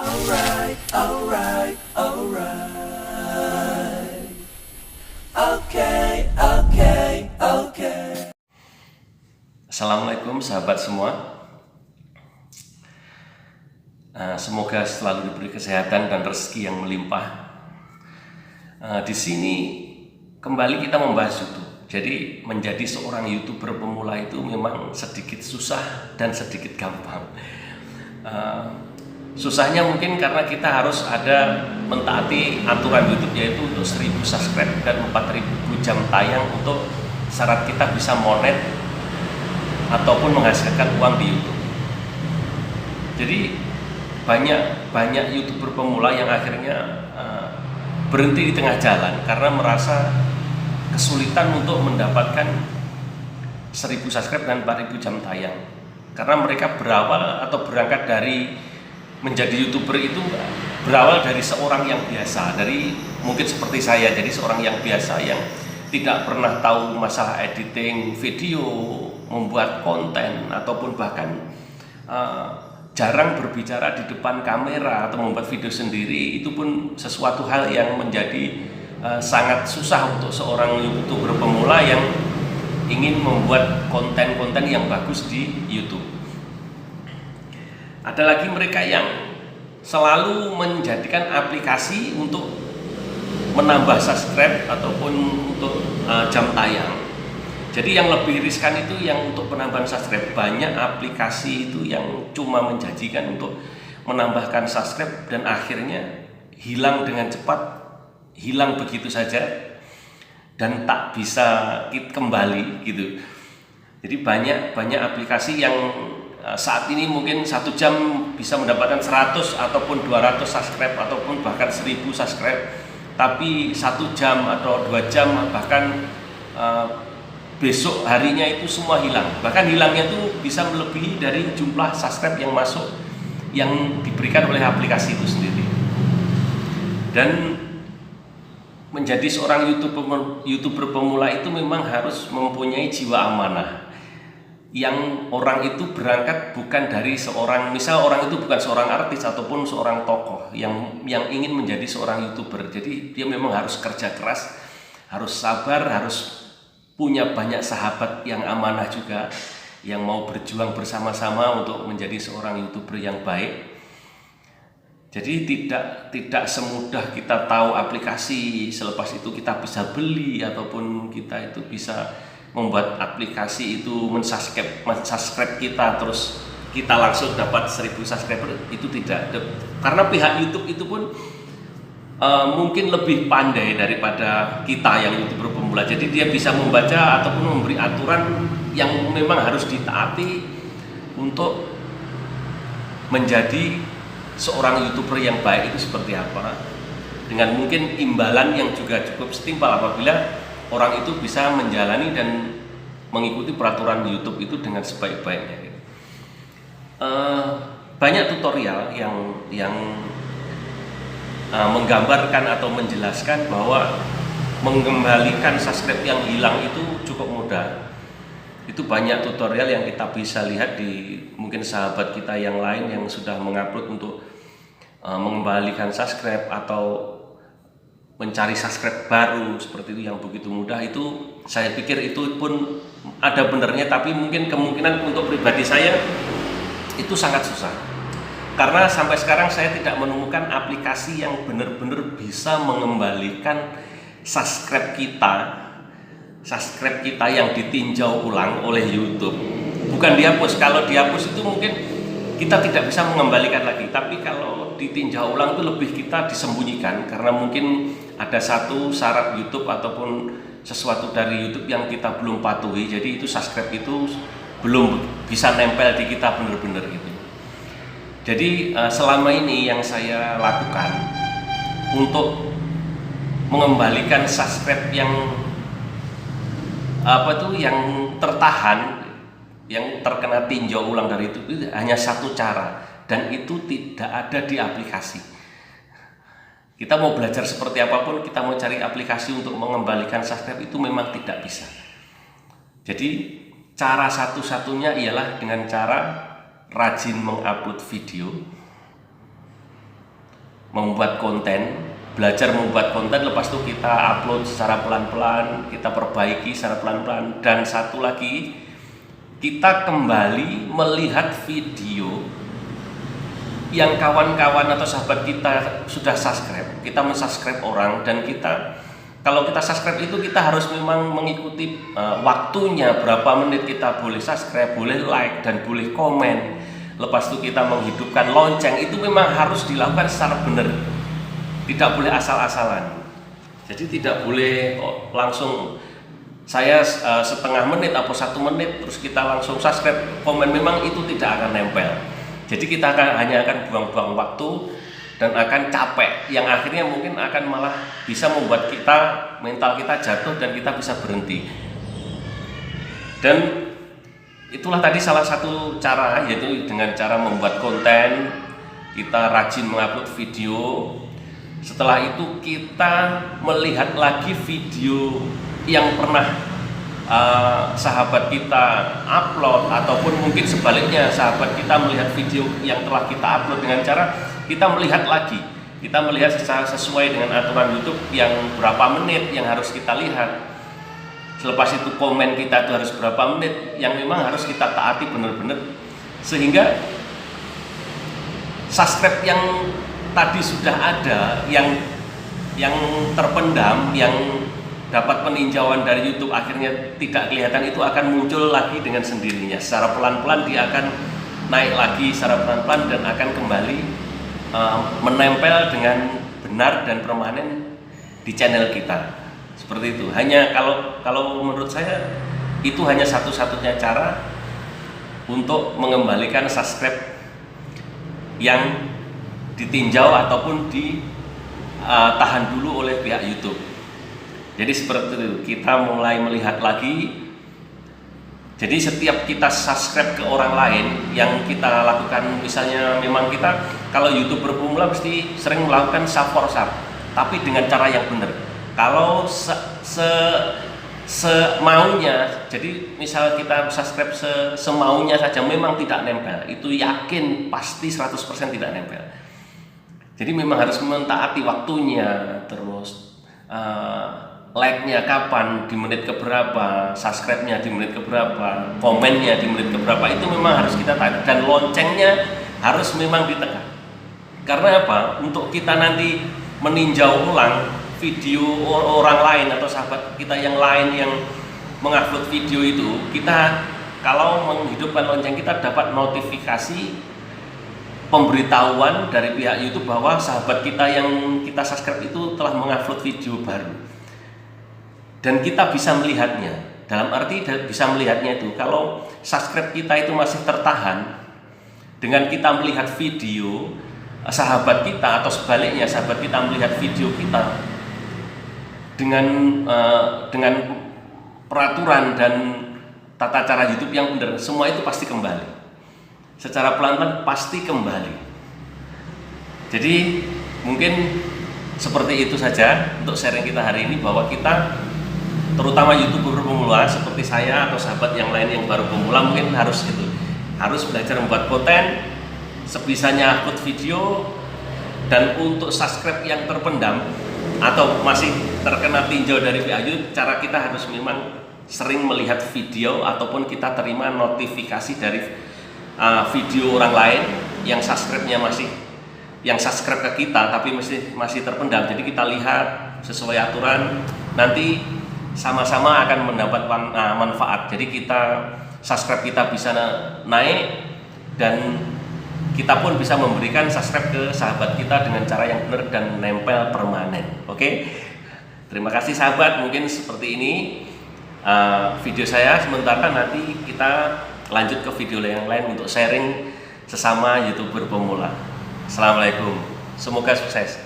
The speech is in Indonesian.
Alright, alright, alright. Okay, okay, okay. Assalamualaikum sahabat semua. Semoga selalu diberi kesehatan dan rezeki yang melimpah. Di sini kembali kita membahas YouTube. Jadi menjadi seorang YouTuber pemula itu memang sedikit susah dan sedikit gampang. Susahnya mungkin karena kita harus ada mentaati aturan YouTube, yaitu untuk 1000 subscribe dan 4000 jam tayang untuk syarat kita bisa monet ataupun menghasilkan uang di YouTube. Jadi banyak YouTuber pemula yang akhirnya berhenti di tengah jalan karena merasa kesulitan untuk mendapatkan 1000 subscribe dan 4000 jam tayang. Karena mereka berawal atau berangkat dari menjadi YouTuber itu berawal dari seorang yang biasa, dari mungkin seperti saya, jadi seorang yang biasa yang tidak pernah tahu masalah editing video, membuat konten, ataupun bahkan jarang berbicara di depan kamera atau membuat video sendiri. Itu pun sesuatu hal yang menjadi sangat susah untuk seorang YouTuber pemula yang ingin membuat konten-konten yang bagus di YouTube. Ada lagi mereka yang selalu menjadikan aplikasi untuk menambah subscribe ataupun untuk jam tayang. Jadi yang lebih riskan itu yang untuk penambahan subscribe. Banyak aplikasi itu yang cuma menjanjikan untuk menambahkan subscribe dan akhirnya hilang dengan cepat, hilang begitu saja dan tak bisa kembali gitu. Jadi banyak aplikasi yang saat ini mungkin 1 jam bisa mendapatkan 100 ataupun 200 subscribe ataupun bahkan 1000 subscribe, tapi 1 jam atau 2 jam bahkan besok harinya itu semua hilang. Bahkan hilangnya itu bisa melebihi dari jumlah subscribe yang masuk yang diberikan oleh aplikasi itu sendiri. Dan menjadi seorang YouTuber pemula itu memang harus mempunyai jiwa amanah. Yang orang itu berangkat bukan dari seorang, misal orang itu bukan seorang artis ataupun seorang tokoh yang ingin menjadi seorang YouTuber. Jadi dia memang harus kerja keras, harus sabar, harus punya banyak sahabat yang amanah juga, yang mau berjuang bersama-sama untuk menjadi seorang YouTuber yang baik. Jadi tidak semudah kita tahu aplikasi, selepas itu kita bisa beli ataupun kita itu bisa membuat aplikasi itu mensubscribe kita terus kita langsung dapat 1000 subscriber. Itu tidak, karena pihak YouTube itu pun mungkin lebih pandai daripada kita yang YouTuber pemula. Jadi dia bisa membaca ataupun memberi aturan yang memang harus ditaati untuk menjadi seorang YouTuber yang baik itu seperti apa, dengan mungkin imbalan yang juga cukup setimpal apabila orang itu bisa menjalani dan mengikuti peraturan YouTube itu dengan sebaik-baiknya. Banyak tutorial yang menggambarkan atau menjelaskan bahwa mengembalikan subscribe yang hilang itu cukup mudah. Itu banyak tutorial yang kita bisa lihat di mungkin sahabat kita yang lain yang sudah mengupload untuk mengembalikan subscribe atau mencari subscribe baru seperti itu yang begitu mudah. Itu saya pikir itu pun ada benernya, tapi mungkin kemungkinan untuk pribadi saya itu sangat susah karena sampai sekarang saya tidak menemukan aplikasi yang benar-benar bisa mengembalikan subscribe kita yang ditinjau ulang oleh YouTube. Bukan dihapus, kalau dihapus itu mungkin kita tidak bisa mengembalikan lagi, tapi kalau ditinjau ulang itu lebih kita disembunyikan karena mungkin ada satu syarat YouTube ataupun sesuatu dari YouTube yang kita belum patuhi. Jadi itu subscribe itu belum bisa nempel di kita benar-benar gitu. Jadi selama ini yang saya lakukan untuk mengembalikan subscribe yang yang tertahan, yang terkena tinjau ulang dari itu hanya satu cara, dan itu tidak ada di aplikasi. Kita mau belajar seperti apapun, kita mau cari aplikasi untuk mengembalikan subscribe itu memang tidak bisa. Jadi cara satu-satunya ialah dengan cara rajin mengupload video membuat konten, belajar membuat konten, lepas itu kita upload secara pelan-pelan, kita perbaiki secara pelan-pelan. Dan satu lagi, kita kembali melihat video yang kawan-kawan atau sahabat kita sudah subscribe. Kita mensubscribe orang, dan kita, kalau kita subscribe itu kita harus memang mengikuti waktunya, berapa menit kita boleh subscribe, boleh like, dan boleh komen. Lepas itu kita menghidupkan lonceng, itu memang harus dilakukan secara benar, tidak boleh asal-asalan. Jadi tidak boleh langsung saya setengah menit atau 1 menit terus kita langsung subscribe, komen, memang itu tidak akan nempel. Jadi kita hanya akan buang-buang waktu dan akan capek, yang akhirnya mungkin akan malah bisa membuat mental kita jatuh dan kita bisa berhenti. Dan itulah tadi salah satu cara, yaitu dengan cara membuat konten, kita rajin mengupload video. Setelah itu kita melihat lagi video yang pernah sahabat kita upload, ataupun mungkin sebaliknya sahabat kita melihat video yang telah kita upload, dengan cara kita melihat lagi. Kita melihat sesuai dengan aturan YouTube yang berapa menit yang harus kita lihat. Selepas itu komen kita itu harus berapa menit, yang memang harus kita taati benar-benar, sehingga subscribe yang tadi sudah ada, yang terpendam, yang dapat peninjauan dari YouTube akhirnya tidak kelihatan, itu akan muncul lagi dengan sendirinya. Secara pelan-pelan dia akan naik lagi secara pelan-pelan dan akan kembali menempel dengan benar dan permanen di channel kita. Seperti itu. Hanya kalau menurut saya itu hanya satu-satunya cara untuk mengembalikan subscribe yang ditinjau ataupun ditahan dulu oleh pihak YouTube. Jadi seperti itu, kita mulai melihat lagi. Jadi setiap kita subscribe ke orang lain yang kita lakukan, misalnya memang kita kalau YouTuber pemula mesti sering melakukan sub for sub, tapi dengan cara yang benar. Kalau semaunya, jadi misal kita subscribe semaunya saja, memang tidak nempel, itu yakin pasti 100% tidak nempel. Jadi memang harus mentaati waktunya, terus like-nya kapan, di menit keberapa, subscribe-nya di menit keberapa, komennya di menit keberapa, itu memang harus kita taati. Dan loncengnya harus memang ditekan. Karena apa? Untuk kita nanti meninjau ulang video orang lain atau sahabat kita yang lain yang mengupload video itu, kita kalau menghidupkan lonceng, kita dapat notifikasi pemberitahuan dari pihak YouTube bahwa sahabat kita yang kita subscribe itu telah mengupload video baru, dan kita bisa melihatnya. Dalam arti bisa melihatnya itu, kalau subscribe kita itu masih tertahan, dengan kita melihat video sahabat kita, atau sebaliknya sahabat kita melihat video kita, dengan peraturan dan tata cara YouTube yang benar, semua itu pasti kembali. Secara pelan-pelan pasti kembali. Jadi mungkin seperti itu saja untuk sharing kita hari ini, bahwa kita, terutama YouTuber pemula seperti saya atau sahabat yang lain yang baru pemula, mungkin harus belajar membuat konten, sebisanya upload video. Dan untuk subscribe yang terpendam atau masih terkena tinjau dari pihak YouTube, cara kita harus memang sering melihat video, ataupun kita terima notifikasi dari video orang lain yang subscribe-nya yang subscribe ke kita tapi masih terpendam. Jadi kita lihat sesuai aturan, nanti sama-sama akan mendapat manfaat. Jadi subscribe kita bisa naik, dan kita pun bisa memberikan subscribe ke sahabat kita dengan cara yang benar dan nempel permanen. Oke? Terima kasih sahabat, mungkin seperti ini video saya. Sementara nanti kita lanjut ke video yang lain untuk sharing sesama YouTuber pemula. Assalamualaikum, semoga sukses.